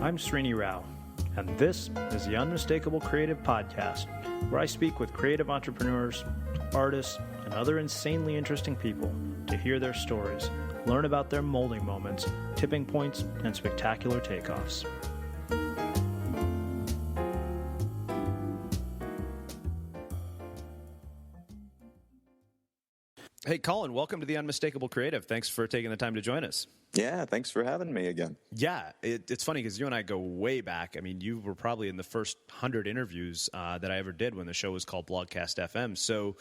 I'm Srini Rao, and this is the Unmistakable Creative Podcast, where I speak with creative entrepreneurs, artists, and other insanely interesting people to hear their stories, learn about their molding moments, tipping points, and spectacular takeoffs. Hey, Colin, welcome to the Unmistakable Creative. Thanks for taking the time to join us. Yeah, thanks for having me again. Yeah, it's funny because you and I go way back. I mean, you were probably in the first 100 interviews that I ever did when the show was called Blogcast FM. So,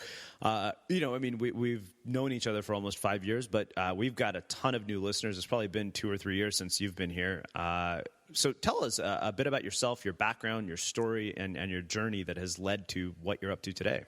we've known each other for almost 5 years, but we've got a ton of new listeners. It's probably been 2 or 3 years since you've been here. So tell us a bit about yourself, your background, your story, and your journey that has led to what you're up to today.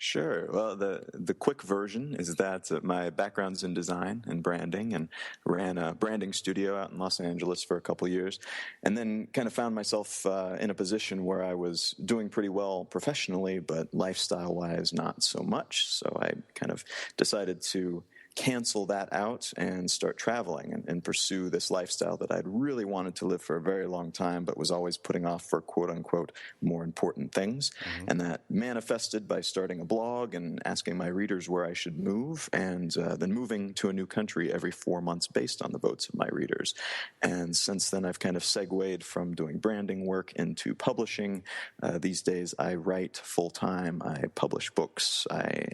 Sure. Well, the quick version is that my background's in design and branding, and ran a branding studio out in Los Angeles for a couple of years, and then kind of found myself in a position where I was doing pretty well professionally, but lifestyle-wise not so much. So I kind of decided to cancel that out and start traveling and pursue this lifestyle that I'd really wanted to live for a very long time, but was always putting off for quote-unquote more important things. Mm-hmm. And that manifested by starting a blog and asking my readers where I should move, and then moving to a new country every 4 months based on the votes of my readers. And since then, I've kind of segued from doing branding work into publishing. These days, I write full-time. I publish books. I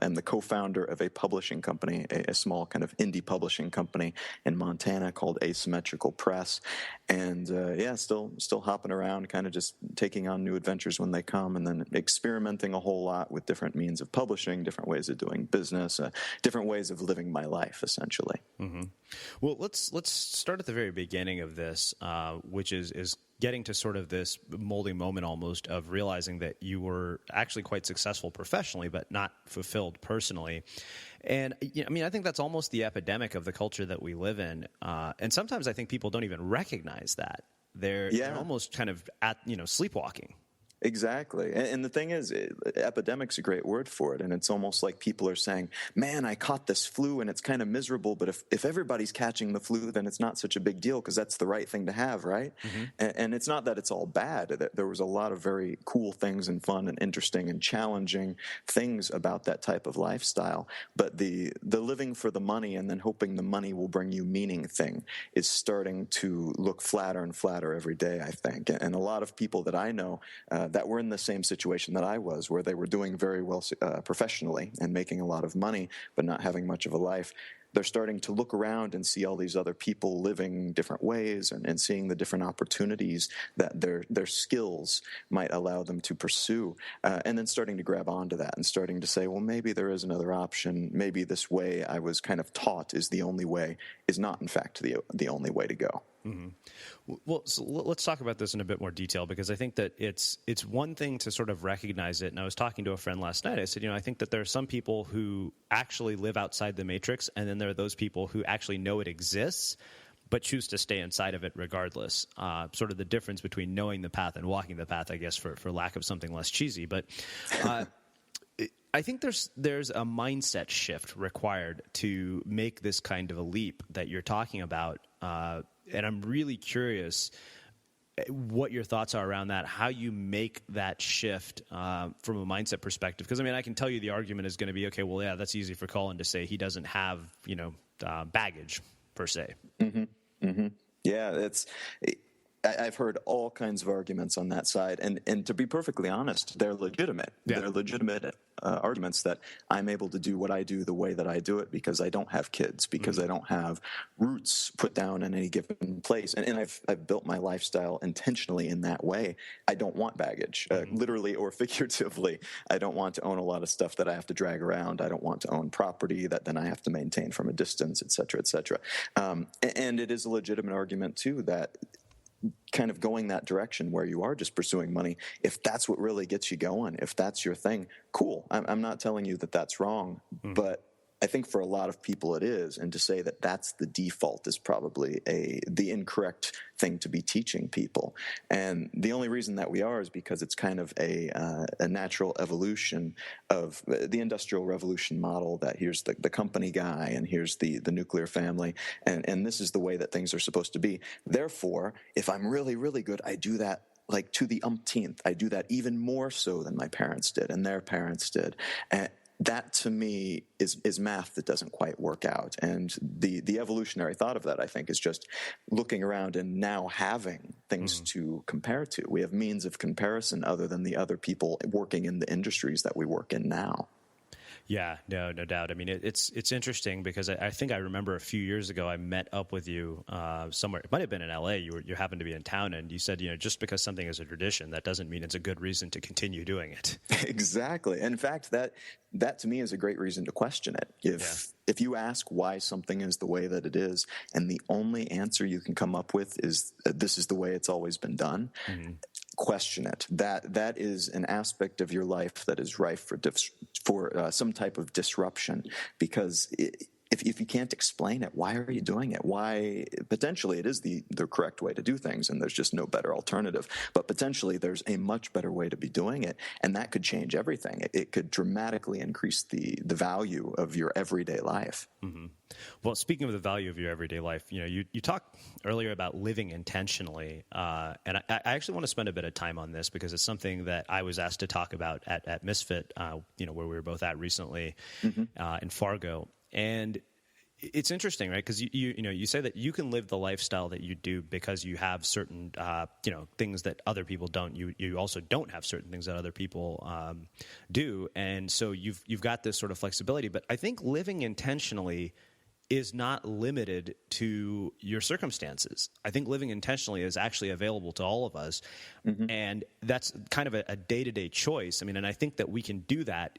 am the co-founder of a publishing company, a small kind of indie publishing company in Montana called Asymmetrical Press. And still hopping around, kind of just taking on new adventures when they come, and then experimenting a whole lot with different means of publishing, different ways of doing business, different ways of living my life, essentially. Mm-hmm. Well, let's start at the very beginning of this, which is getting to sort of this molding moment almost of realizing that you were actually quite successful professionally, but not fulfilled personally. And I think that's almost the epidemic of the culture that we live in. And sometimes I think people don't even recognize that. They're almost kind of sleepwalking. Exactly. And the thing is, epidemic's a great word for it. And it's almost like people are saying, man, I caught this flu and it's kind of miserable. But if everybody's catching the flu, then it's not such a big deal because that's the right thing to have, right? Mm-hmm. And it's not that it's all bad. There was a lot of very cool things and fun and interesting and challenging things about that type of lifestyle. But the living for the money and then hoping the money will bring you meaning thing is starting to look flatter and flatter every day, I think. And a lot of people that I know that were in the same situation that I was, where they were doing very well professionally and making a lot of money, but not having much of a life. They're starting to look around and see all these other people living different ways and seeing the different opportunities that their skills might allow them to pursue, and then starting to grab onto that and starting to say, well, maybe there is another option. Maybe this way I was kind of taught is the only way is not, in fact, the only way to go. Mm-hmm. Well, so let's talk about this in a bit more detail, because I think that it's one thing to sort of recognize it. And I was talking to a friend last night. I said, I think that there are some people who actually live outside the matrix, and then there are those people who actually know it exists, but choose to stay inside of it regardless. Sort of the difference between knowing the path and walking the path, I guess, for lack of something less cheesy. But I think there's a mindset shift required to make this kind of a leap that you're talking about. And I'm really curious what your thoughts are around that, how you make that shift from a mindset perspective. Because, I can tell you the argument is going to be, okay, well, yeah, that's easy for Colin to say. He doesn't have, baggage, per se. Mm-hmm. Mm-hmm. Yeah, I've heard all kinds of arguments on that side, and to be perfectly honest, they're legitimate. Yeah. They're legitimate arguments that I'm able to do what I do the way that I do it because I don't have kids, because I don't have roots put down in any given place, and I've built my lifestyle intentionally in that way. I don't want baggage, literally or figuratively. I don't want to own a lot of stuff that I have to drag around. I don't want to own property that then I have to maintain from a distance, et cetera, et cetera. And it is a legitimate argument too that kind of going that direction where you are just pursuing money, if that's what really gets you going, if that's your thing, cool. I'm not telling you that that's wrong, but I think for a lot of people it is, and to say that that's the default is probably the incorrect thing to be teaching people. And the only reason that we are is because it's kind of a natural evolution of the Industrial Revolution model, that here's the company guy and here's the nuclear family, and this is the way that things are supposed to be. Therefore, if I'm really, really good, I do that like to the umpteenth. I do that even more so than my parents did and their parents did. And that to me is math that doesn't quite work out. And the evolutionary thought of that, I think, is just looking around and now having things to compare to. We have means of comparison other than the other people working in the industries that we work in now. Yeah, no doubt. I mean, it's interesting because I think I remember a few years ago I met up with you somewhere. It might have been in LA. You happened to be in town, and you said, just because something is a tradition, that doesn't mean it's a good reason to continue doing it. Exactly. In fact, that to me is a great reason to question it. If you ask why something is the way that it is, and the only answer you can come up with is this is the way it's always been done. Question it. That is an aspect of your life that is rife for some type of disruption, because if you can't explain it, why are you doing it? Why? Potentially it is the correct way to do things, and there's just no better alternative. But potentially there's a much better way to be doing it, and that could change everything. It could dramatically increase the value of your everyday life. Well, speaking of the value of your everyday life, you talked earlier about living intentionally, and I actually want to spend a bit of time on this because it's something that I was asked to talk about at Misfit, where we were both at recently in Fargo. And it's interesting, right? Because you say that you can live the lifestyle that you do because you have certain things that other people don't. You also don't have certain things that other people do, and so you've got this sort of flexibility. But I think living intentionally is not limited to your circumstances. I think living intentionally is actually available to all of us, and that's kind of a day-to-day choice. I mean, and I think that we can do that.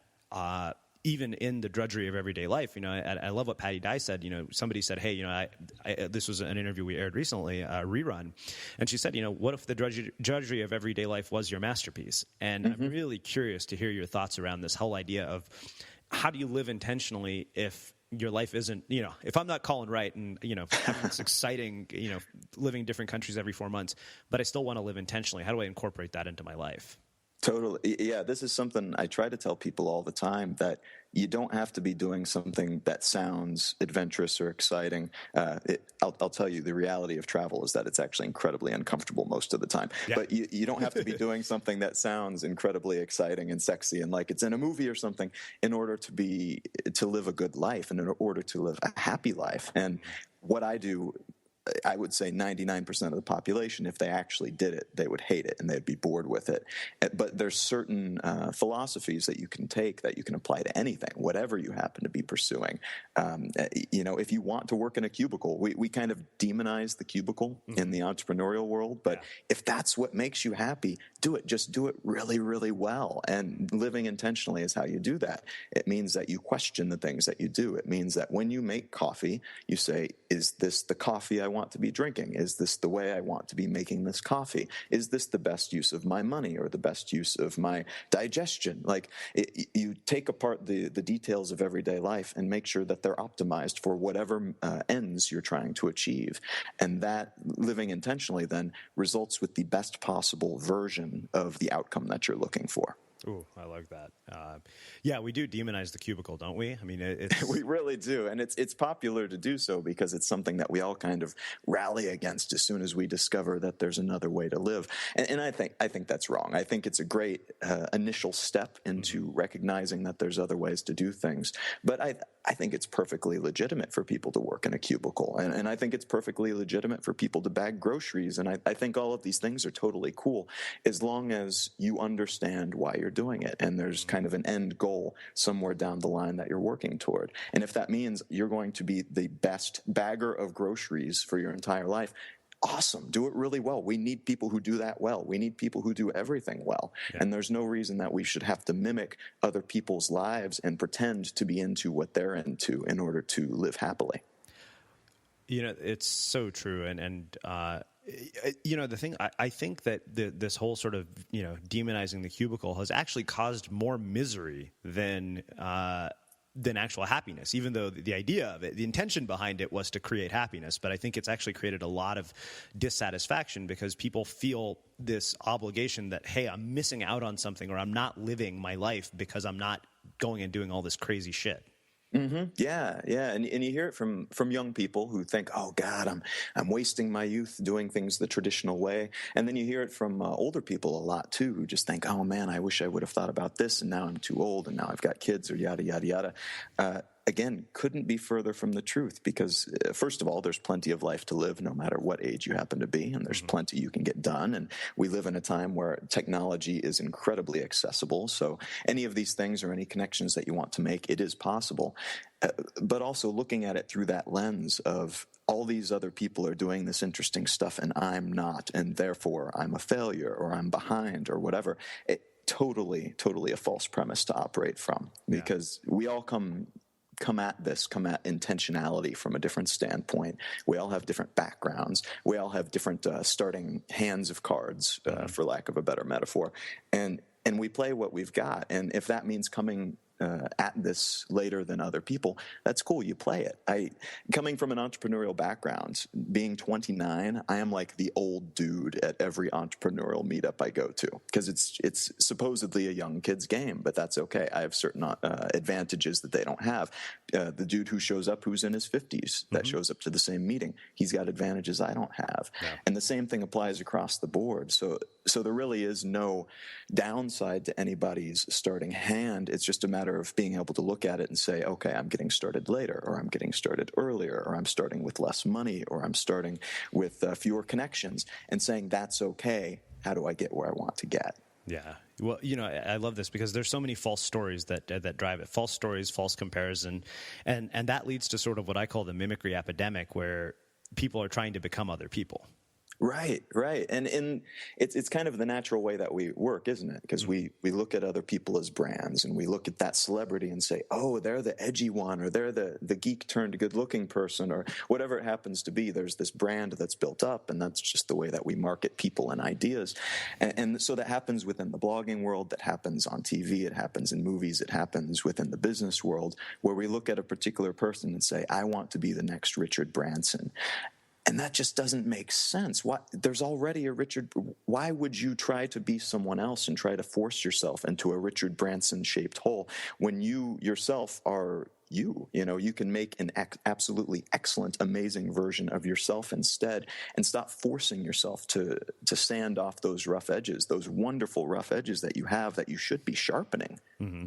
Even in the drudgery of everyday life, I love what Patty Dye said. Somebody said, "Hey, this was an interview we aired recently, a rerun," and she said, "What if the drudgery of everyday life was your masterpiece?" And I'm really curious to hear your thoughts around this whole idea of how do you live intentionally if your life isn't, if I'm not Colin Wright and having this exciting, living in different countries every 4 months, but I still want to live intentionally. How do I incorporate that into my life? Totally. Yeah, this is something I try to tell people all the time, that you don't have to be doing something that sounds adventurous or exciting. I'll tell you, the reality of travel is that it's actually incredibly uncomfortable most of the time. Yeah. But you don't have to be doing something that sounds incredibly exciting and sexy and like it's in a movie or something in order to live a good life and in order to live a happy life. And what I do, I would say 99% of the population, if they actually did it, they would hate it and they'd be bored with it. But there's certain philosophies that you can take that you can apply to anything, whatever you happen to be pursuing. If you want to work in a cubicle, we kind of demonize the cubicle in the entrepreneurial world. But if that's what makes you happy, do it. Just do it really, really well. And living intentionally is how you do that. It means that you question the things that you do. It means that when you make coffee, you say, is this the coffee I want to be drinking? Is this the way I want to be making this coffee? Is this the best use of my money or the best use of my digestion? You take apart the details of everyday life and make sure that they're optimized for whatever ends you're trying to achieve. And that living intentionally then results with the best possible version of the outcome that you're looking for. Ooh, I like that. We do demonize the cubicle, don't we? I mean, we really do, and it's popular to do so because it's something that we all kind of rally against as soon as we discover that there's another way to live. And I think that's wrong. I think it's a great initial step into recognizing that there's other ways to do things. But I think it's perfectly legitimate for people to work in a cubicle, and I think it's perfectly legitimate for people to bag groceries. And I think all of these things are totally cool as long as you understand why you're doing it, and there's kind of an end goal somewhere down the line that you're working toward. And if that means you're going to be the best bagger of groceries for your entire life, awesome. Do it really well. We need people who do that well. We need people who do everything well. Yeah. And there's no reason that we should have to mimic other people's lives and pretend to be into what they're into in order to live happily. It's so true. And the thing, I think that this whole sort of, demonizing the cubicle has actually caused more misery than than actual happiness, even though the idea of it, the intention behind it was to create happiness. But I think it's actually created a lot of dissatisfaction because people feel this obligation that, hey, I'm missing out on something, or I'm not living my life because I'm not going and doing all this crazy shit. Mm-hmm. Yeah, yeah, and you hear it from young people who think, "Oh God, I'm wasting my youth doing things the traditional way," and then you hear it from older people a lot too, who just think, "Oh man, I wish I would have thought about this, and now I'm too old, and now I've got kids," or yada yada yada. Again, couldn't be further from the truth because, first of all, there's plenty of life to live no matter what age you happen to be, and there's plenty you can get done. And we live in a time where technology is incredibly accessible. So any of these things or any connections that you want to make, it is possible. But also looking at it through that lens of all these other people are doing this interesting stuff and I'm not, and therefore I'm a failure or I'm behind or whatever. Totally a false premise to operate from because we all come at intentionality from a different standpoint. We all have different backgrounds. We all have different starting hands of cards, for lack of a better metaphor. And we play what we've got. And if that means coming at this later than other people, that's cool. You play it. Coming from an entrepreneurial background, being 29, I am like the old dude at every entrepreneurial meetup I go to because it's supposedly a young kid's game, but that's okay. I have certain advantages that they don't have. The dude who shows up who's in his 50s that shows up to the same meeting, he's got advantages I don't have. Yeah. And the same thing applies across the board. So there really is no downside to anybody's starting hand. It's just a matter of being able to look at it and say, okay, I'm getting started later, or I'm getting started earlier, or I'm starting with less money, or I'm starting with fewer connections, and saying that's okay. How do I get where I want to get? Yeah. Well, I love this because there's so many false stories that drive it. False stories, false comparison, and that leads to sort of what I call the mimicry epidemic, where people are trying to become other people. Right. And it's kind of the natural way that we work, isn't it? Because we look at other people as brands, and we look at that celebrity and say, oh, they're the edgy one, or they're the geek turned good looking person, or whatever it happens to be. There's this brand that's built up, and that's just the way that we market people and ideas. And so that happens within the blogging world, that happens on TV, it happens in movies, it happens within the business world, where we look at a particular person and say, I want to be the next Richard Branson. And that just doesn't make sense. There's already a Richard. Why would you try to be someone else and try to force yourself into a Richard Branson-shaped hole when you yourself are you? You can make an absolutely excellent, amazing version of yourself instead, and stop forcing yourself to sand off those rough edges, those wonderful rough edges that you have that you should be sharpening. Mm-hmm.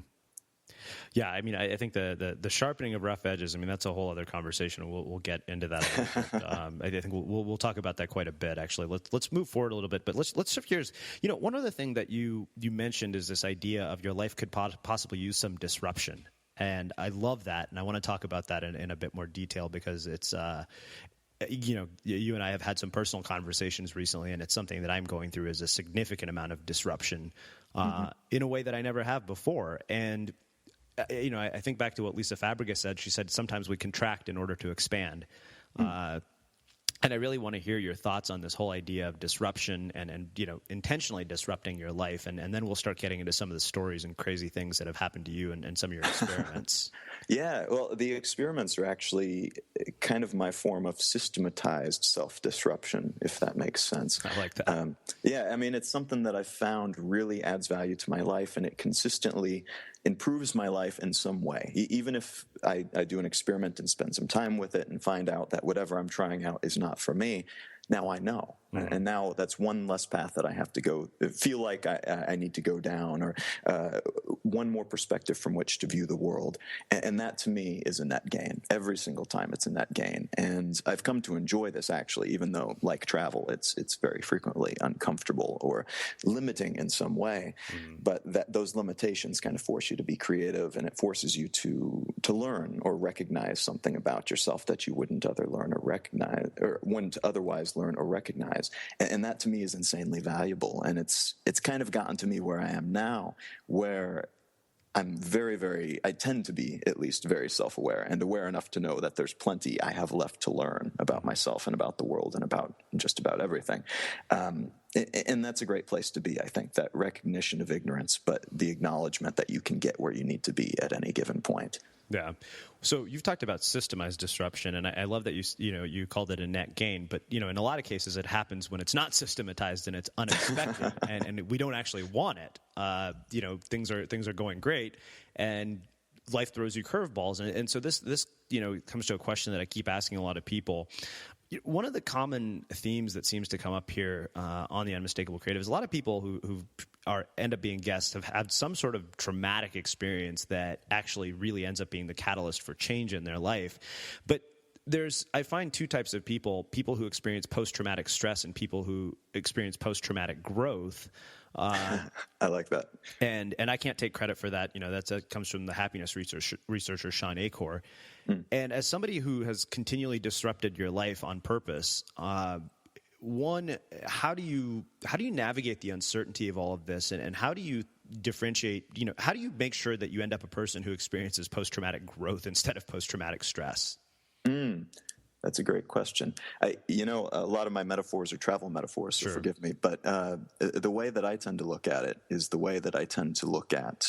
Yeah, I mean, I think the sharpening of rough edges, I mean, that's a whole other conversation. We'll get into that. I think we'll talk about that quite a bit, actually. Let's move forward a little bit, but let's shift gears. One other thing that you mentioned is this idea of your life could possibly use some disruption, and I love that, and I want to talk about that in a bit more detail because it's. You and I have had some personal conversations recently, and it's something that I'm going through is a significant amount of disruption in a way that I never have before, and. I think back to what Lisa Fabregas said. She said sometimes we contract in order to expand. And I really want to hear your thoughts on this whole idea of disruption and intentionally disrupting your life. And then we'll start getting into some of the stories and crazy things that have happened to you and some of your experiments. Yeah, well, the experiments are actually kind of my form of systematized self-disruption, if that makes sense. I like that. Yeah, I mean, it's something that I've found really adds value to my life, and it consistently improves my life in some way. Even if I do an experiment and spend some time with it and find out that whatever I'm trying out is not for me, now I know. Mm-hmm. And now that's one less path that I have to go, feel like I need to go down, or one more perspective from which to view the world. And that to me is a net gain. Every single time it's a net gain. And I've come to enjoy this, actually, even though, like travel, it's very frequently uncomfortable or limiting in some way. Mm-hmm. But those limitations kind of force you to be creative, and it forces you to learn or recognize something about yourself that you wouldn't otherwise learn or recognize. And that to me is insanely valuable. And it's kind of gotten to me where I am now, where I'm I tend to be at least very self-aware and aware enough to know that there's plenty I have left to learn about myself and about the world and about just about everything. And that's a great place to be, I think, that recognition of ignorance, but the acknowledgement that you can get where you need to be at any given point. Yeah. So you've talked about systemized disruption, and I love that you called it a net gain. But in a lot of cases, it happens when it's not systematized and it's unexpected, and we don't actually want it. Things are going great, and life throws you curveballs, and so this comes to a question that I keep asking a lot of people. One of the common themes that seems to come up here on the Unmistakable Creative is a lot of people who end up being guests have had some sort of traumatic experience that actually really ends up being the catalyst for change in their life. But I find two types of people who experience post-traumatic stress and people who experience post-traumatic growth. I like that. And I can't take credit for that. That comes from the happiness researcher Sean Achor. And as somebody who has continually disrupted your life on purpose, one, how do you navigate the uncertainty of all of this, and how do you differentiate? How do you make sure that you end up a person who experiences post-traumatic growth instead of post-traumatic stress? That's a great question. A lot of my metaphors are travel metaphors, so forgive me. But the way that I tend to look at it is the way that I tend to look at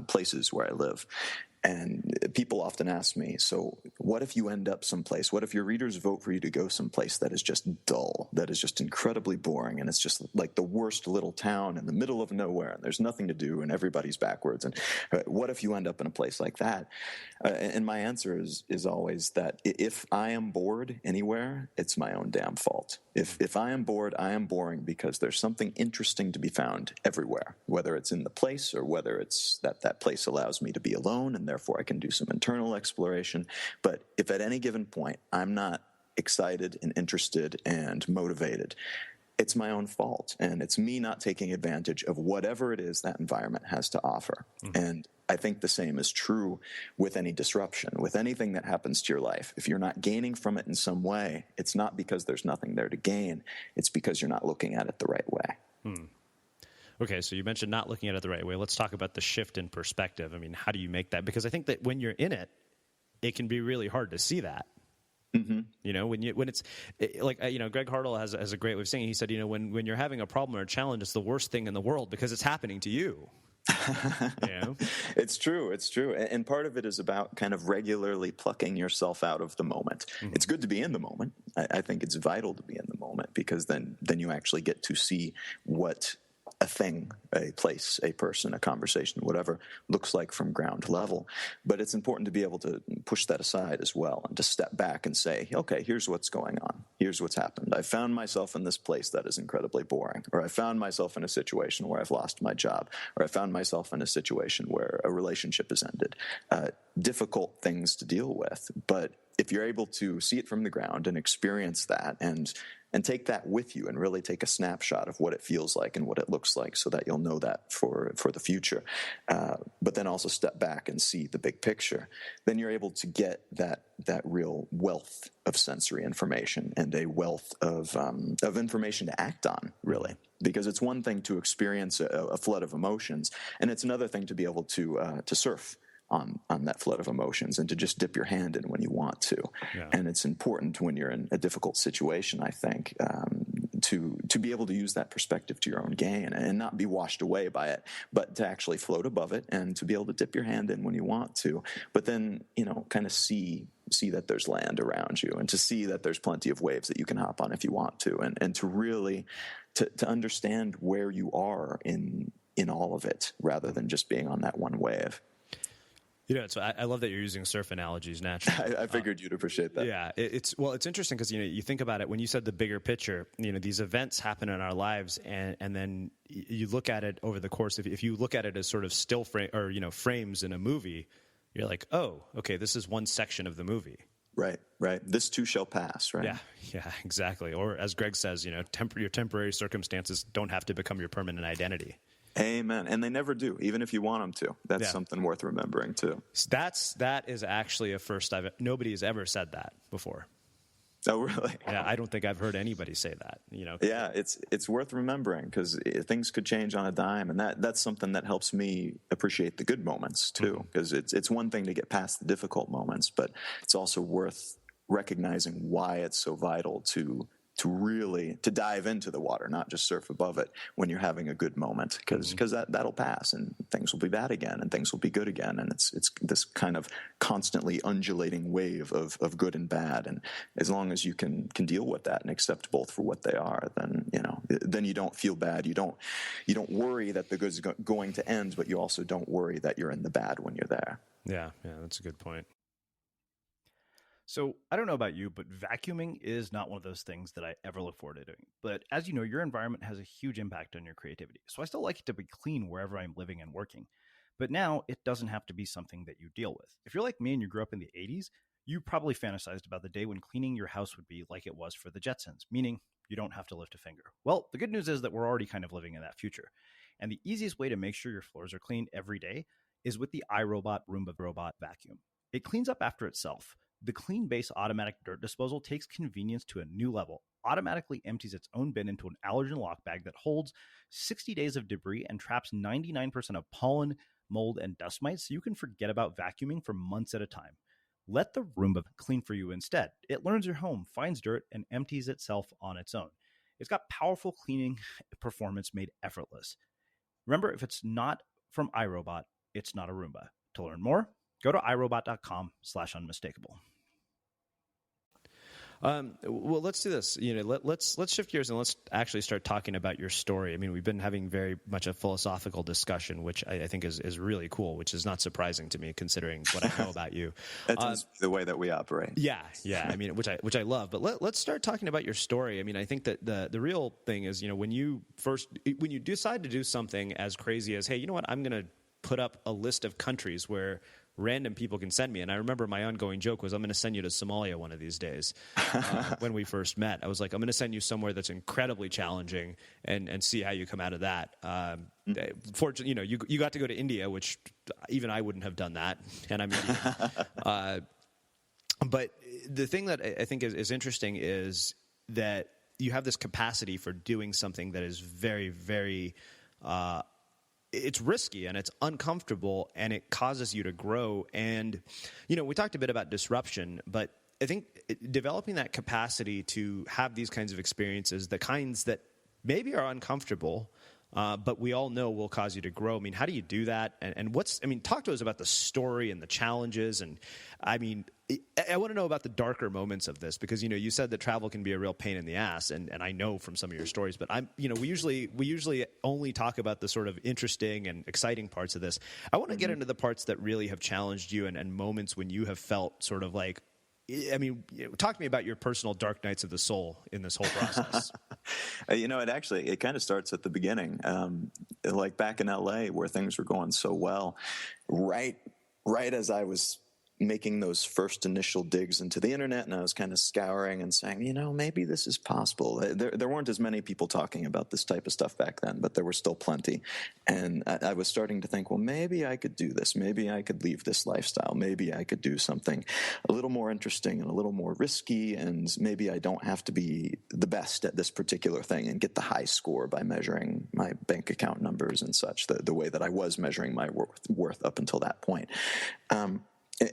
places where I live. And people often ask me, so what if you end up someplace? What if your readers vote for you to go someplace that is just dull, that is just incredibly boring, and it's just like the worst little town in the middle of nowhere, and there's nothing to do, and everybody's backwards? And what if you end up in a place like that? And my answer is always that if I am bored anywhere, it's my own damn fault. If I am bored, I am boring because there's something interesting to be found everywhere, whether it's in the place or whether it's that place allows me to be alone and therefore I can do some internal exploration. But if at any given point I'm not excited and interested and motivated, it's my own fault. And it's me not taking advantage of whatever it is that environment has to offer. Mm-hmm. And I think the same is true with any disruption, with anything that happens to your life. If you're not gaining from it in some way, it's not because there's nothing there to gain. It's because you're not looking at it the right way. Okay, so you mentioned not looking at it the right way. Let's talk about the shift in perspective. I mean, how do you make that? Because I think that when you're in it, it can be really hard to see that. Mm-hmm. When it's like, Greg Hartle has a great way of saying, he said, when you're having a problem or a challenge, it's the worst thing in the world because it's happening to you. It's true. And part of it is about kind of regularly plucking yourself out of the moment. Mm-hmm. It's good to be in the moment. I think it's vital to be in the moment because then you actually get to see what a thing, a place, a person, a conversation, whatever looks like from ground level. But it's important to be able to push that aside as well and to step back and say, okay, here's what's going on. Here's what's happened. I found myself in this place that is incredibly boring, or I found myself in a situation where I've lost my job, or I found myself in a situation where a relationship has ended. Difficult things to deal with. But if you're able to see it from the ground and experience that and take that with you and really take a snapshot of what it feels like and what it looks like so that you'll know that for the future, but then also step back and see the big picture, then you're able to get that real wealth of sensory information and a wealth of information to act on, really. Because it's one thing to experience a flood of emotions, and it's another thing to be able to surf on that flood of emotions and to just dip your hand in when you want to. Yeah. And it's important when you're in a difficult situation, I think, to be able to use that perspective to your own gain and not be washed away by it, but to actually float above it and to be able to dip your hand in when you want to, but then, kind of see that there's land around you and to see that there's plenty of waves that you can hop on if you want to, and to really to understand where you are in all of it rather than just being on that one wave. So I love that you're using surf analogies naturally. I figured you'd appreciate that. Yeah, it's interesting because you think about it when you said the bigger picture. These events happen in our lives, and then you look at it over the course of. If you look at it as sort of still frame or frames in a movie, you're like, oh, okay, this is one section of the movie. Right. This too shall pass. Right. Yeah, exactly. Or as Greg says, your temporary circumstances don't have to become your permanent identity. Amen. And they never do, even if you want them to. That's something worth remembering, too. That is actually a first. Nobody has ever said that before. Oh, really? Yeah, I don't think I've heard anybody say that. Yeah, it's worth remembering because things could change on a dime, and that's something that helps me appreciate the good moments, too, because it's one thing to get past the difficult moments, but it's also worth recognizing why it's so vital to to dive into the water, not just surf above it when you're having a good moment, because that'll pass and things will be bad again and things will be good again, and it's this kind of constantly undulating wave of good and bad. And as long as you can deal with that and accept both for what they are, then you don't feel bad. You don't worry that the good's going to end, but you also don't worry that you're in the bad when you're there. Yeah, that's a good point. So I don't know about you, but vacuuming is not one of those things that I ever look forward to doing. But as you know, your environment has a huge impact on your creativity. So I still like it to be clean wherever I'm living and working. But now it doesn't have to be something that you deal with. If you're like me and you grew up in the 80s, you probably fantasized about the day when cleaning your house would be like it was for the Jetsons, meaning you don't have to lift a finger. Well, the good news is that we're already kind of living in that future. And the easiest way to make sure your floors are clean every day is with the iRobot Roomba Robot Vacuum. It cleans up after itself. The Clean Base automatic dirt disposal takes convenience to a new level, automatically empties its own bin into an allergen lock bag that holds 60 days of debris and traps 99% of pollen, mold, and dust mites, so you can forget about vacuuming for months at a time. Let the Roomba clean for you instead. It learns your home, finds dirt, and empties itself on its own. It's got powerful cleaning performance made effortless. Remember, if it's not from iRobot, it's not a Roomba. To learn more, go to irobot.com/unmistakable. Well, let's do this. Let's shift gears and let's actually start talking about your story. I mean, we've been having very much a philosophical discussion, which I think is really cool, which is not surprising to me considering what I know about you. That's the way that we operate. Yeah. I mean, which I love. But let's start talking about your story. I mean, I think that the real thing is, when you decide to do something as crazy as, hey, you know what, I'm going to put up a list of countries where random people can send me. And I remember my ongoing joke was, I'm going to send you to Somalia one of these days. When we first met, I was like, I'm going to send you somewhere that's incredibly challenging and see how you come out of that. Fortunately, you got to go to India, which even I wouldn't have done that. And I'm Indian. But the thing that I think is interesting is that you have this capacity for doing something that is very, very, it's risky and it's uncomfortable and it causes you to grow. And, we talked a bit about disruption, but I think developing that capacity to have these kinds of experiences, the kinds that maybe are uncomfortable, but we all know will cause you to grow. I mean, how do you do that? And talk to us about the story and the challenges. And I want to know about the darker moments of this because, you said that travel can be a real pain in the ass. And I know from some of your stories, but we usually only talk about the sort of interesting and exciting parts of this. I want to get into the parts that really have challenged you and moments when you have felt sort of like, talk to me about your personal dark nights of the soul in this whole process. It kind of starts at the beginning, like back in LA where things were going so well, right as I was making those first initial digs into the internet, and I was kind of scouring and saying, maybe this is possible. There weren't as many people talking about this type of stuff back then, but there were still plenty. And I was starting to think, well, maybe I could do this. Maybe I could leave this lifestyle. Maybe I could do something a little more interesting and a little more risky, and maybe I don't have to be the best at this particular thing and get the high score by measuring my bank account numbers and such, the way that I was measuring my worth up until that point.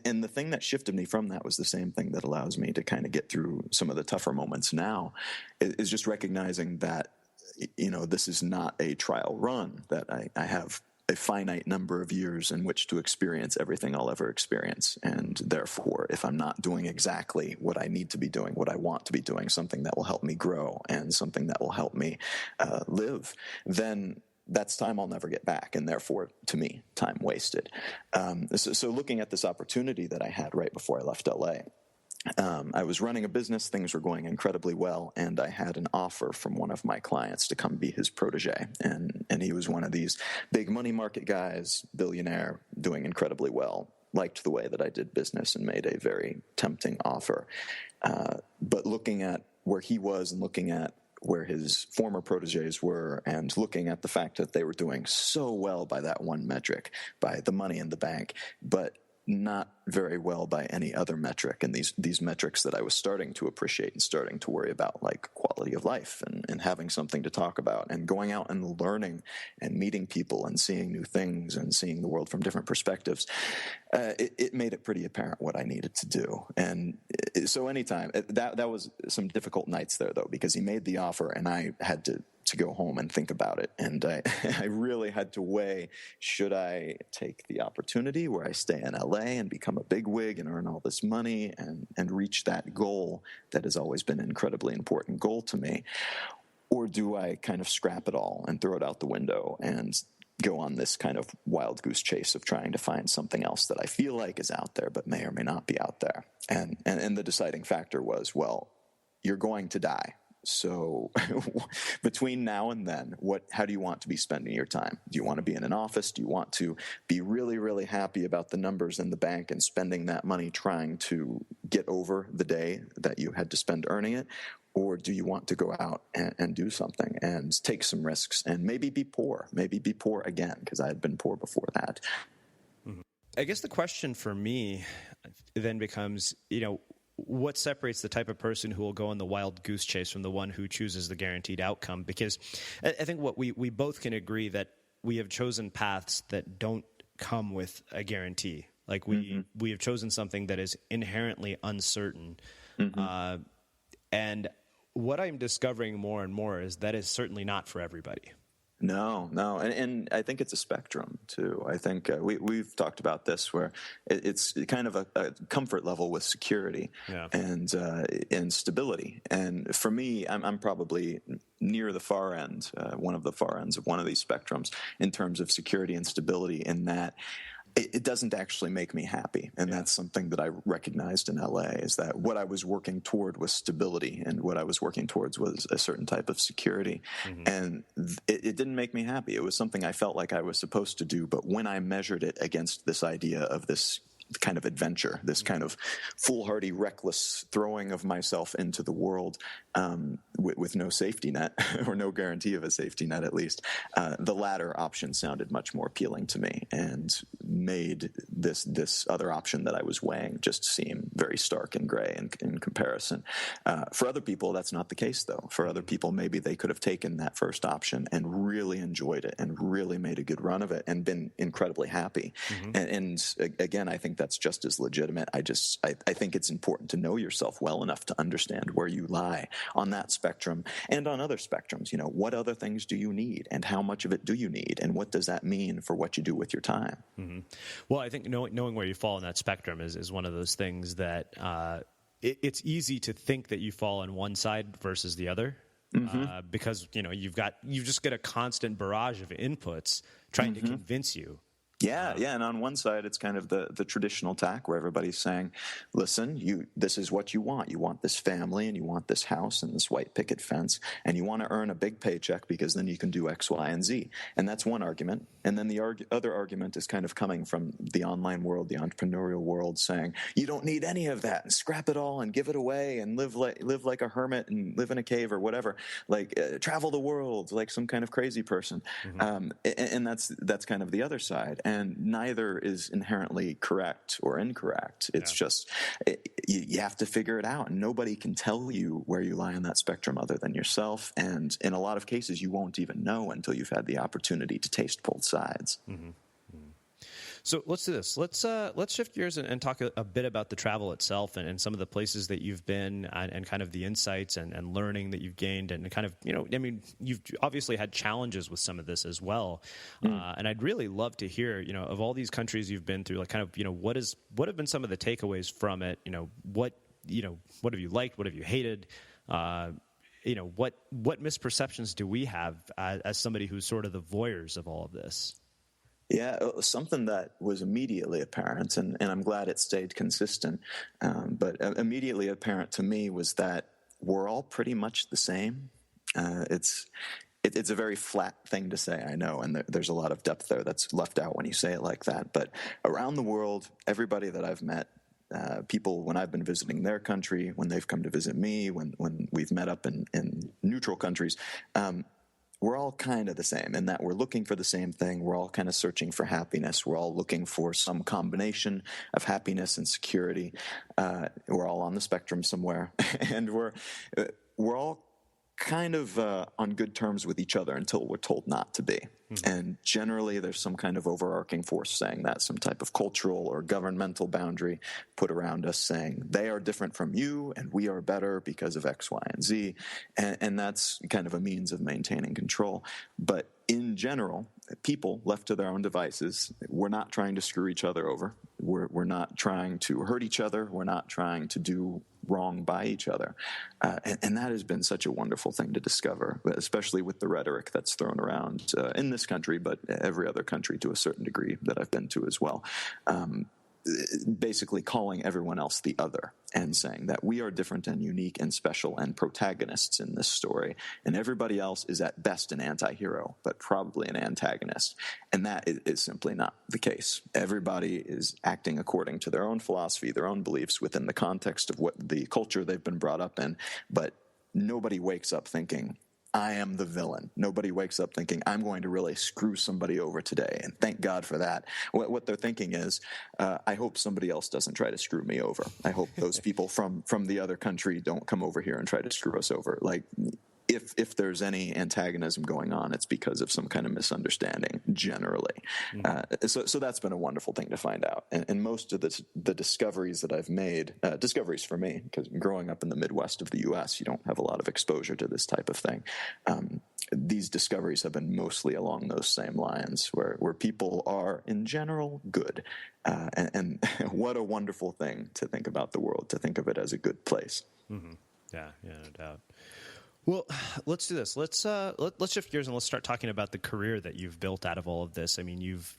And the thing that shifted me from that was the same thing that allows me to kind of get through some of the tougher moments now, is just recognizing that, this is not a trial run, that I have a finite number of years in which to experience everything I'll ever experience. And therefore, if I'm not doing exactly what I need to be doing, what I want to be doing, something that will help me grow and something that will help me live, then that's time I'll never get back, and therefore, to me, time wasted. So looking at this opportunity that I had right before I left LA, I was running a business, things were going incredibly well, and I had an offer from one of my clients to come be his protege. And he was one of these big money market guys, billionaire, doing incredibly well, liked the way that I did business and made a very tempting offer. But looking at where he was and looking at where his former proteges were and looking at the fact that they were doing so well by that one metric, by the money in the bank, but not very well by any other metric. And these metrics that I was starting to appreciate and starting to worry about, like quality of life and having something to talk about and going out and learning and meeting people and seeing new things and seeing the world from different perspectives, it made it pretty apparent what I needed to do. And so anytime, that was some difficult nights there, though, because he made the offer and I had to go home and think about it. And I really had to weigh, should I take the opportunity where I stay in LA and become a bigwig and earn all this money and reach that goal that has always been an incredibly important goal to me? Or do I kind of scrap it all and throw it out the window and go on this kind of wild goose chase of trying to find something else that I feel like is out there but may or may not be out there? And the deciding factor was, well, you're going to die. So between now and then, how do you want to be spending your time? Do you want to be in an office? Do you want to be really, really happy about the numbers in the bank and spending that money trying to get over the day that you had to spend earning it? Or do you want to go out and do something and take some risks and maybe be poor again, because I had been poor before that. Mm-hmm. I guess the question for me then becomes, what separates the type of person who will go on the wild goose chase from the one who chooses the guaranteed outcome? Because I think what we both can agree that we have chosen paths that don't come with a guarantee. Like we have chosen something that is inherently uncertain. Mm-hmm. And what I'm discovering more and more is that is certainly not for everybody. No. And I think it's a spectrum, too. I think we've talked about this where it's kind of a comfort level with security and stability. And for me, I'm probably near the far end, one of the far ends of one of these spectrums in terms of security and stability, in that it doesn't actually make me happy. And that's something that I recognized in LA, is that what I was working toward was stability, and what I was working towards was a certain type of security. Mm-hmm. And it didn't make me happy. It was something I felt like I was supposed to do. But when I measured it against this idea of this kind of adventure, this kind of foolhardy, reckless throwing of myself into the world with no safety net, or no guarantee of a safety net at least, the latter option sounded much more appealing to me and made this other option that I was weighing just seem very stark and gray in comparison. For other people, that's not the case, though. For other people, maybe they could have taken that first option and really enjoyed it and really made a good run of it and been incredibly happy. Mm-hmm. And again, I think that's just as legitimate. I think it's important to know yourself well enough to understand where you lie on that spectrum and on other spectrums. What other things do you need, and how much of it do you need, and what does that mean for what you do with your time? Mm-hmm. Well, I think knowing where you fall in that spectrum is one of those things that it's easy to think that you fall on one side versus the other. Mm-hmm. Because you just get a constant barrage of inputs trying to convince you. Yeah, and on one side, it's kind of the traditional tack where everybody's saying, listen, this is what you want. You want this family, and you want this house and this white picket fence, and you want to earn a big paycheck because then you can do X, Y, and Z. And that's one argument. And then the other argument is kind of coming from the online world, the entrepreneurial world, saying, you don't need any of that, and scrap it all and give it away and live like a hermit and live in a cave or whatever, like travel the world like some kind of crazy person. Mm-hmm. And that's kind of the other side. And neither is inherently correct or incorrect. It's just you have to figure it out. And nobody can tell you where you lie on that spectrum other than yourself. And in a lot of cases, you won't even know until you've had the opportunity to taste both sides. Mm-hmm. So let's do this. Let's shift gears and talk a bit about the travel itself and some of the places that you've been and kind of the insights and learning that you've gained and kind of, you've obviously had challenges with some of this as well. And I'd really love to hear, of all these countries you've been through, like kind of, what have been some of the takeaways from it? What have you liked? What have you hated? What misperceptions do we have as somebody who's sort of the voyeurs of all of this? Yeah, something that was immediately apparent, and I'm glad it stayed consistent, but immediately apparent to me was that we're all pretty much the same. It's a very flat thing to say, I know, and there's a lot of depth there that's left out when you say it like that. But around the world, everybody that I've met, people when I've been visiting their country, when they've come to visit me, when we've met up in neutral countries, we're all kind of the same in that we're looking for the same thing. We're all kind of searching for happiness. We're all looking for some combination of happiness and security. We're all on the spectrum somewhere, and we're all kind of on good terms with each other until we're told not to be. And generally, there's some kind of overarching force saying that, some type of cultural or governmental boundary put around us saying they are different from you and we are better because of X, Y, and Z. And that's kind of a means of maintaining control. But in general, people left to their own devices, we're not trying to screw each other over. We're not trying to hurt each other. We're not trying to do wrong by each other. And that has been such a wonderful thing to discover, especially with the rhetoric that's thrown around in this country, but every other country to a certain degree that I've been to as well. Basically calling everyone else the other and saying that we are different and unique and special and protagonists in this story, and everybody else is at best an anti-hero, but probably an antagonist. And that is simply not the case. Everybody is acting according to their own philosophy, their own beliefs within the context of what the culture they've been brought up in, but nobody wakes up thinking, I am the villain. Nobody wakes up thinking, I'm going to really screw somebody over today, and thank God for that. What they're thinking is, I hope somebody else doesn't try to screw me over. I hope those people from the other country don't come over here and try to screw us over. Like, if there's any antagonism going on, it's because of some kind of misunderstanding, generally. So that's been a wonderful thing to find out. And most of the discoveries that I've made, discoveries for me, because growing up in the Midwest of the U.S., you don't have a lot of exposure to this type of thing. These discoveries have been mostly along those same lines, where people are, in general, good. And what a wonderful thing to think about the world, to think of it as a good place. Mm-hmm. Yeah, no doubt. Well, let's do this. Let's shift gears and let's start talking about the career that you've built out of all of this. I mean, you've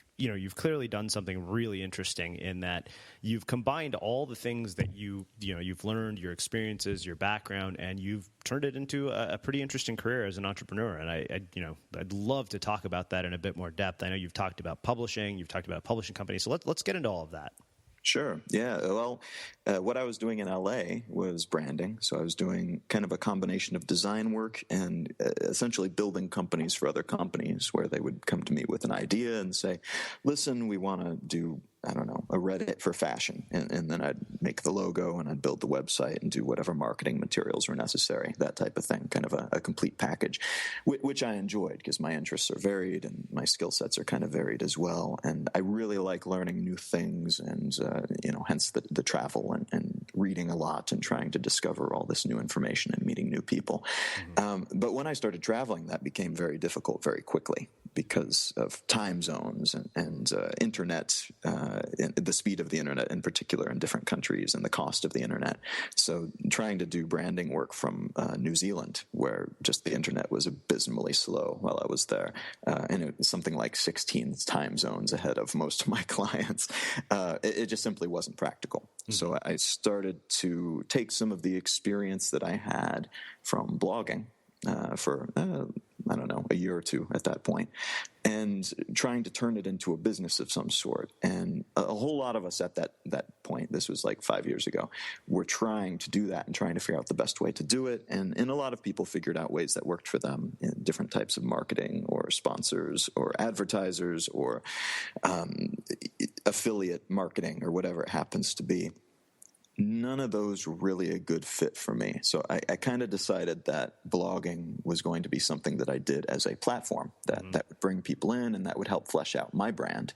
clearly done something really interesting in that you've combined all the things that you've learned, your experiences, your background, and you've turned it into a pretty interesting career as an entrepreneur. And I'd love to talk about that in a bit more depth. I know you've talked about publishing, you've talked about a publishing company, so let's get into all of that. Sure. Yeah. Well, what I was doing in LA was branding. So I was doing kind of a combination of design work and essentially building companies for other companies, where they would come to me with an idea and say, listen, we want to do, I don't know, a Reddit for fashion. And then I'd make the logo and I'd build the website and do whatever marketing materials were necessary, that type of thing, kind of a complete package, which I enjoyed because my interests are varied and my skill sets are kind of varied as well. And I really like learning new things and, hence the travel and reading a lot and trying to discover all this new information and meeting new people. Mm-hmm. But when I started traveling, that became very difficult very quickly because of time zones and internet, the speed of the internet in particular in different countries and the cost of the internet. So trying to do branding work from New Zealand, where just the internet was abysmally slow while I was there, and it was something like 16 time zones ahead of most of my clients, it just simply wasn't practical. Mm-hmm. So I started to take some of the experience that I had from blogging for, I don't know, a year or two at that point, and trying to turn it into a business of some sort. And a whole lot of us at that point, this was like 5 years ago, were trying to do that and trying to figure out the best way to do it. And a lot of people figured out ways that worked for them in different types of marketing or sponsors or advertisers or affiliate marketing or whatever it happens to be. None of those were really a good fit for me. So I kind of decided that blogging was going to be something that I did as a platform that would bring people in and that would help flesh out my brand,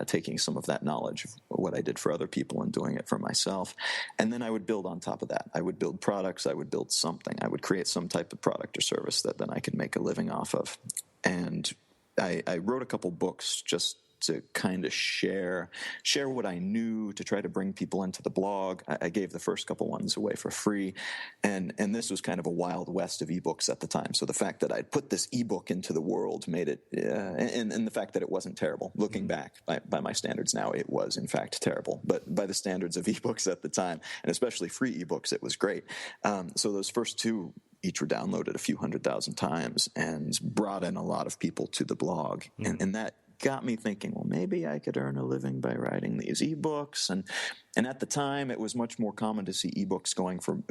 taking some of that knowledge of what I did for other people and doing it for myself. And then I would build on top of that. I would build products. I would build something. I would create some type of product or service that then I could make a living off of. And I wrote a couple books just to kind of share what I knew, to try to bring people into the blog. I gave the first couple ones away for free, and this was kind of a wild west of ebooks at the time. So the fact that I'd put this ebook into the world made it, and the fact that it wasn't terrible. Looking back, by my standards now, it was in fact terrible. But by the standards of ebooks at the time, and especially free ebooks, it was great. So those first two each were downloaded a few 100,000 times and brought in a lot of people to the blog, and that got me thinking, well, maybe I could earn a living by writing these ebooks. And at the time, it was much more common to see ebooks going for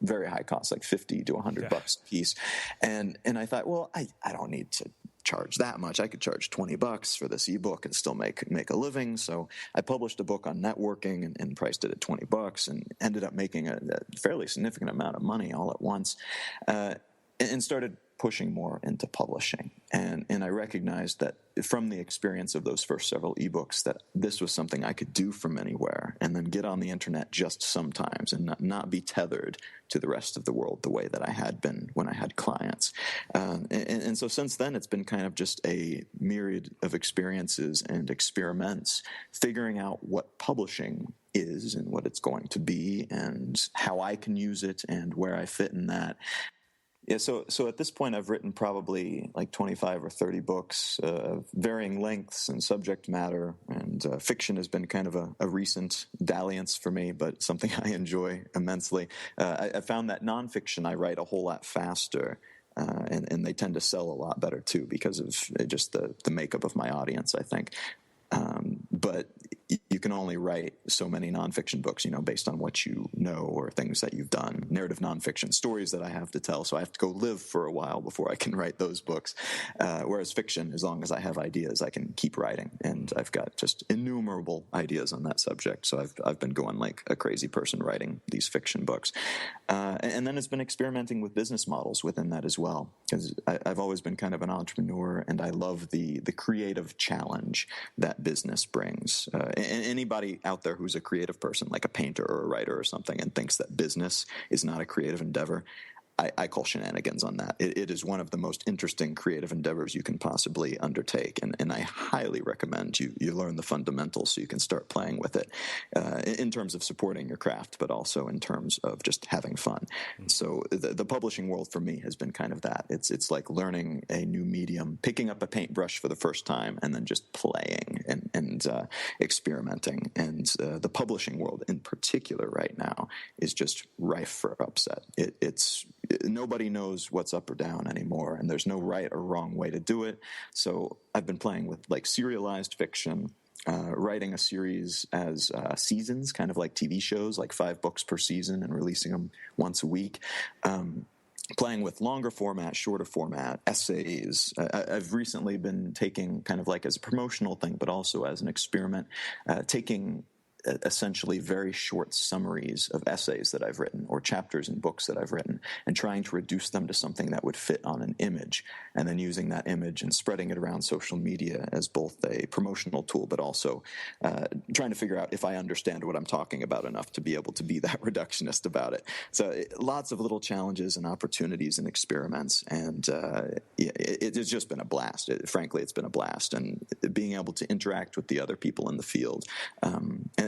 very high costs, like $50 to $100 a piece. And I thought, well, I don't need to charge that much. I could charge $20 for this ebook and still make a living. So I published a book on networking and priced it at $20 and ended up making a fairly significant amount of money all at once, and started pushing more into publishing. And I recognized that from the experience of those first several ebooks that this was something I could do from anywhere and then get on the internet just sometimes and not be tethered to the rest of the world the way that I had been when I had clients. And so since then, it's been kind of just a myriad of experiences and experiments, figuring out what publishing is and what it's going to be and how I can use it and where I fit in that. Yeah, so at this point, I've written probably like 25 or 30 books of varying lengths and subject matter, and fiction has been kind of a recent dalliance for me, but something I enjoy immensely. I found that nonfiction I write a whole lot faster, and they tend to sell a lot better too because of just the makeup of my audience, I think. But you can only write so many nonfiction books, based on what you know or things that you've done. Narrative nonfiction, stories that I have to tell. So I have to go live for a while before I can write those books. Whereas fiction, as long as I have ideas, I can keep writing. And I've got just innumerable ideas on that subject. So I've been going like a crazy person writing these fiction books. And then it's been experimenting with business models within that as well. Because I've always been kind of an entrepreneur, and I love the creative challenge that business brings. And anybody out there who's a creative person, like a painter or a writer or something, and thinks that business is not a creative endeavor, I call shenanigans on that. It is one of the most interesting creative endeavors you can possibly undertake, and I highly recommend you learn the fundamentals so you can start playing with it in terms of supporting your craft, but also in terms of just having fun. Mm-hmm. So the publishing world for me has been kind of that. It's like learning a new medium, picking up a paintbrush for the first time, and then just playing and experimenting. And the publishing world in particular right now is just rife for upset. Nobody knows what's up or down anymore, and there's no right or wrong way to do it. So I've been playing with like serialized fiction, writing a series as seasons, kind of like TV shows, like 5 books per season, and releasing them once a week. Playing with longer format, shorter format, essays. I've recently been taking kind of like as a promotional thing, but also as an experiment, taking essentially very short summaries of essays that I've written or chapters in books that I've written and trying to reduce them to something that would fit on an image, and then using that image and spreading it around social media as both a promotional tool, but also trying to figure out if I understand what I'm talking about enough to be able to be that reductionist about it. So lots of little challenges and opportunities and experiments, and it's just been a blast. Frankly, it's been a blast, and being able to interact with the other people in the field,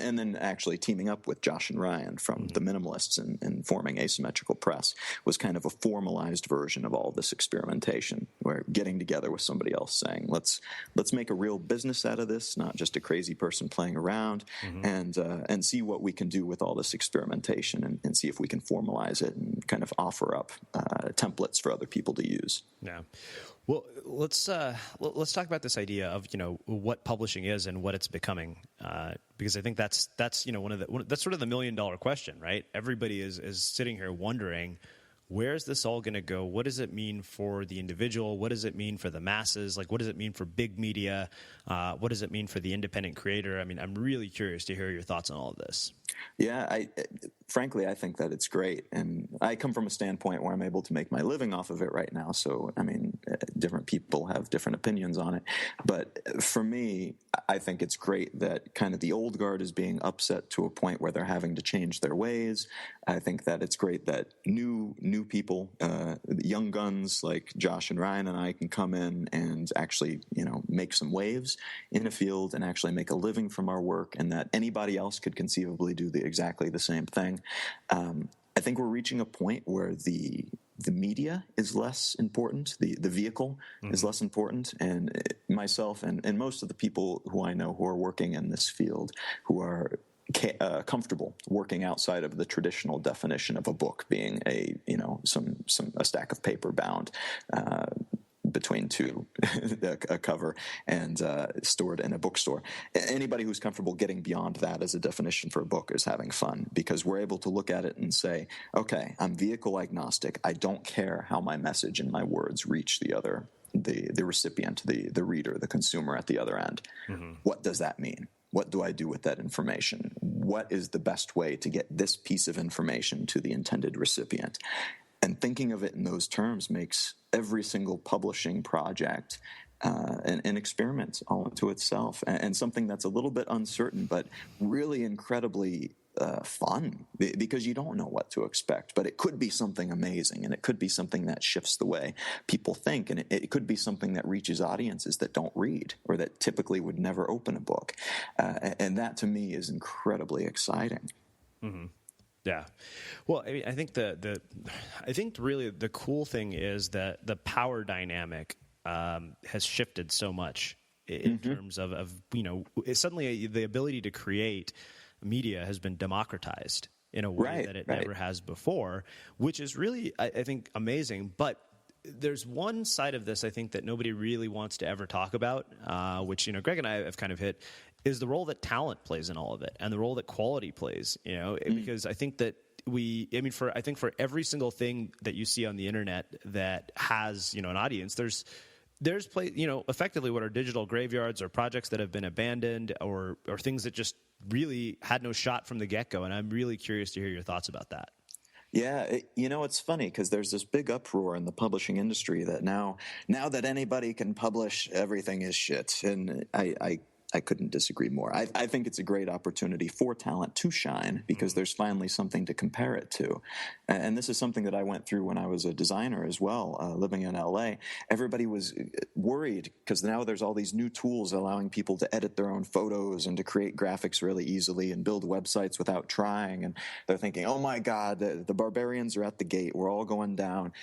and then actually teaming up with Josh and Ryan from The Minimalists and forming Asymmetrical Press was kind of a formalized version of all this experimentation. We're getting together with somebody else saying, let's make a real business out of this, not just a crazy person playing around, and see what we can do with all this experimentation and see if we can formalize it and kind of offer up templates for other people to use. Yeah. Well, let's talk about this idea of what publishing is and what it's becoming, because I think that's that's sort of the $1 million question, right? Everybody is sitting here wondering, where's this all going to go? What does it mean for the individual? What does it mean for the masses? Like, what does it mean for big media? What does it mean for the independent creator? I mean, I'm really curious to hear your thoughts on all of this. Yeah, frankly, I think that it's great. And I come from a standpoint where I'm able to make my living off of it right now. So, I mean, different people have different opinions on it. But for me, I think it's great that kind of the old guard is being upset to a point where they're having to change their ways. I think that it's great that new people, young guns like Josh and Ryan and I can come in and actually, make some waves in a field and actually make a living from our work, and that anybody else could conceivably do exactly the same thing. I think we're reaching a point where the media is less important, the vehicle is less important, and myself and most of the people who I know who are working in this field who are comfortable working outside of the traditional definition of a book being a stack of paper bound between a cover and stored in a bookstore. Anybody who's comfortable getting beyond that as a definition for a book is having fun, because we're able to look at it and say, okay, I'm vehicle agnostic. I don't care how my message and my words reach the recipient, the reader, the consumer at the other end. Mm-hmm. What does that mean? What do I do with that information? What is the best way to get this piece of information to the intended recipient? And thinking of it in those terms makes every single publishing project an experiment all unto itself, and something that's a little bit uncertain, but really incredibly fun, because you don't know what to expect. But it could be something amazing, and it could be something that shifts the way people think, and it could be something that reaches audiences that don't read or that typically would never open a book. And that, to me, is incredibly exciting. Mm-hmm. Yeah. Well, I mean, I think I think really the cool thing is that the power dynamic has shifted so much in mm-hmm. terms of suddenly the ability to create media has been democratized in a way that it never has before, which is really, I think, amazing. But there's one side of this, I think, that nobody really wants to ever talk about, which, Greg and I have kind of hit, is the role that talent plays in all of it, and the role that quality plays, because I think that for every single thing that you see on the internet that has, an audience, there's effectively what are digital graveyards or projects that have been abandoned or things that just really had no shot from the get-go. And I'm really curious to hear your thoughts about that. Yeah, it's funny because there's this big uproar in the publishing industry that now that anybody can publish, everything is shit. And I couldn't disagree more. I think it's a great opportunity for talent to shine, because there's finally something to compare it to. And this is something that I went through when I was a designer as well, living in LA. Everybody was worried because now there's all these new tools allowing people to edit their own photos and to create graphics really easily and build websites without trying. And they're thinking, oh my God, the barbarians are at the gate. We're all going down.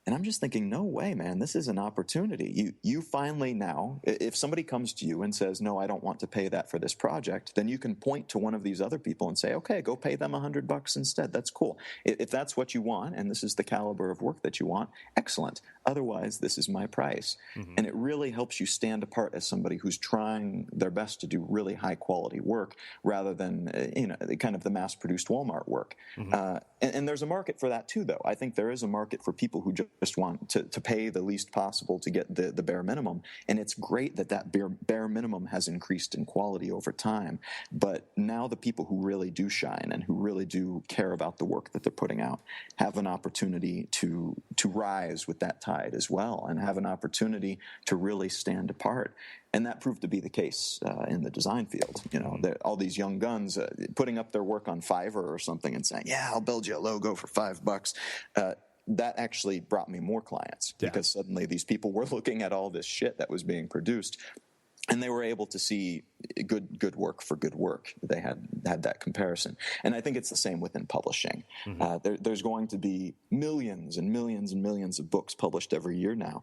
And I'm just thinking, no way, man, this is an opportunity. You finally now, if somebody comes to you and says, no, I don't want to pay that for this project, then you can point to one of these other people and say, okay, go pay them $100 instead. That's cool. If that's what you want, and this is the caliber of work that you want, excellent. Otherwise, this is my price. Mm-hmm. And it really helps you stand apart as somebody who's trying their best to do really high quality work rather than, kind of the mass produced Walmart work. Mm-hmm. And there's a market for that too, though. I think there is a market for people who just want to pay the least possible to get the bare minimum. And it's great that bare minimum has increased in quality over time. But now the people who really do shine and who really do care about the work that they're putting out have an opportunity to rise with that tide as well, and have an opportunity to really stand apart. And that proved to be the case in the design field. All these young guns putting up their work on Fiverr or something and saying, yeah, I'll build you a logo for $5. That actually brought me more clients, because suddenly these people were looking at all this shit that was being produced, and they were able to see good work for good work. They had that comparison. And I think it's the same within publishing. Mm-hmm. There's going to be millions and millions and millions of books published every year now.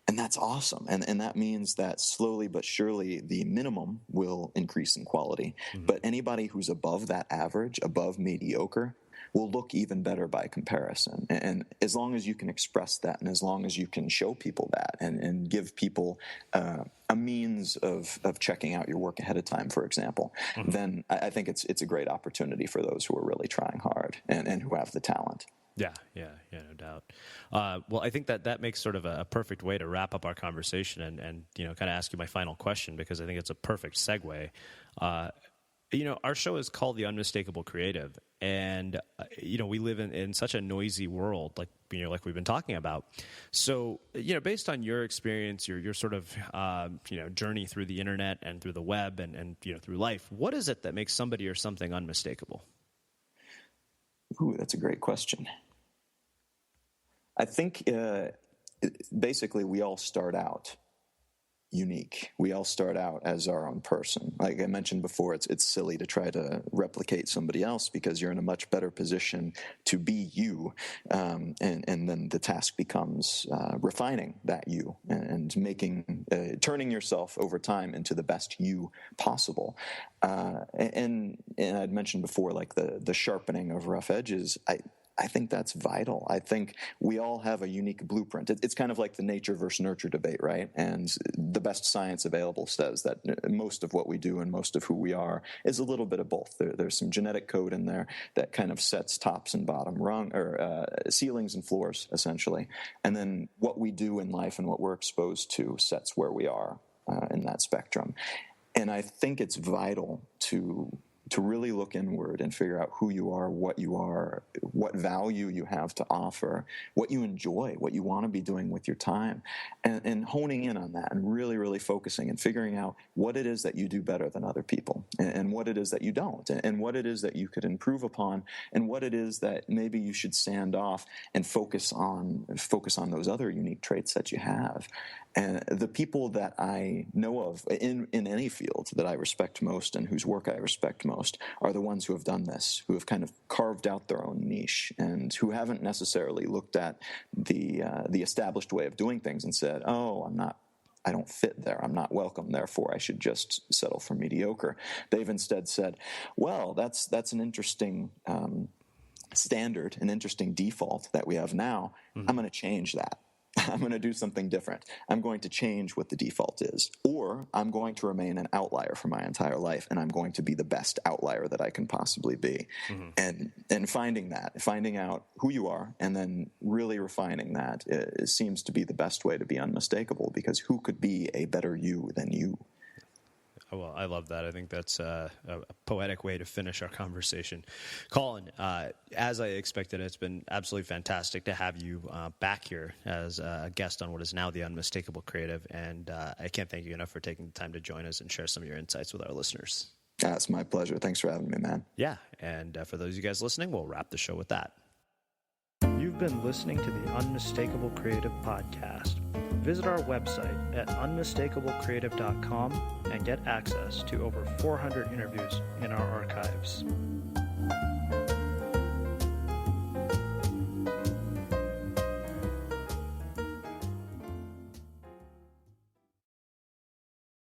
And that's awesome. And that means that slowly but surely the minimum will increase in quality. Mm-hmm. But anybody who's above that average, above mediocre, will look even better by comparison. And as long as you can express that, and as long as you can show people that, and give people a means of checking out your work ahead of time, for example, mm-hmm. then I think it's a great opportunity for those who are really trying hard and who have the talent. Yeah, no doubt. Well, I think that makes sort of a perfect way to wrap up our conversation and kind of ask you my final question, because I think it's a perfect segue. Our show is called The Unmistakable Creative, and we live in such a noisy world, like we've been talking about. So, based on your experience, your sort of journey through the internet and through the web and through life, what is it that makes somebody or something unmistakable? Ooh, that's a great question. I think basically we all start out unique. We all start out as our own person. Like I mentioned before, it's silly to try to replicate somebody else, because you're in a much better position to be you. And then the task becomes refining that you and turning yourself over time into the best you possible. And I'd mentioned before, like the sharpening of rough edges. I think that's vital. I think we all have a unique blueprint. It's kind of like the nature versus nurture debate, right? And the best science available says that most of what we do and most of who we are is a little bit of both. There's some genetic code in there that kind of sets tops and bottom ceilings and floors, essentially. And then what we do in life and what we're exposed to sets where we are in that spectrum. And I think it's vital to really look inward and figure out who you are, what value you have to offer, what you enjoy, what you want to be doing with your time, and honing in on that and really, really focusing and figuring out what it is that you do better than other people and what it is that you don't and what it is that you could improve upon and what it is that maybe you should sand off and focus on those other unique traits that you have. And the people that I know of in any field that I respect most and whose work I respect most are the ones who have done this, who have kind of carved out their own niche and who haven't necessarily looked at the established way of doing things and said, oh, I don't fit there. I'm not welcome. Therefore, I should just settle for mediocre. They've instead said, well, that's an interesting standard, an interesting default that we have now. Mm-hmm. I'm going to change that. I'm going to do something different. I'm going to change what the default is, or I'm going to remain an outlier for my entire life, and I'm going to be the best outlier that I can possibly be. Mm-hmm. And finding out who you are, and then really refining that seems to be the best way to be unmistakable, because who could be a better you than you? Well, I love that. I think that's a poetic way to finish our conversation. Colin, as I expected, it's been absolutely fantastic to have you back here as a guest on what is now the Unmistakable Creative, and I can't thank you enough for taking the time to join us and share some of your insights with our listeners. It's my pleasure. Thanks for having me, man. Yeah, and for those of you guys listening, we'll wrap the show with that. You've been listening to the Unmistakable Creative Podcast. Visit our website at unmistakablecreative.com and get access to over 400 interviews in our archives.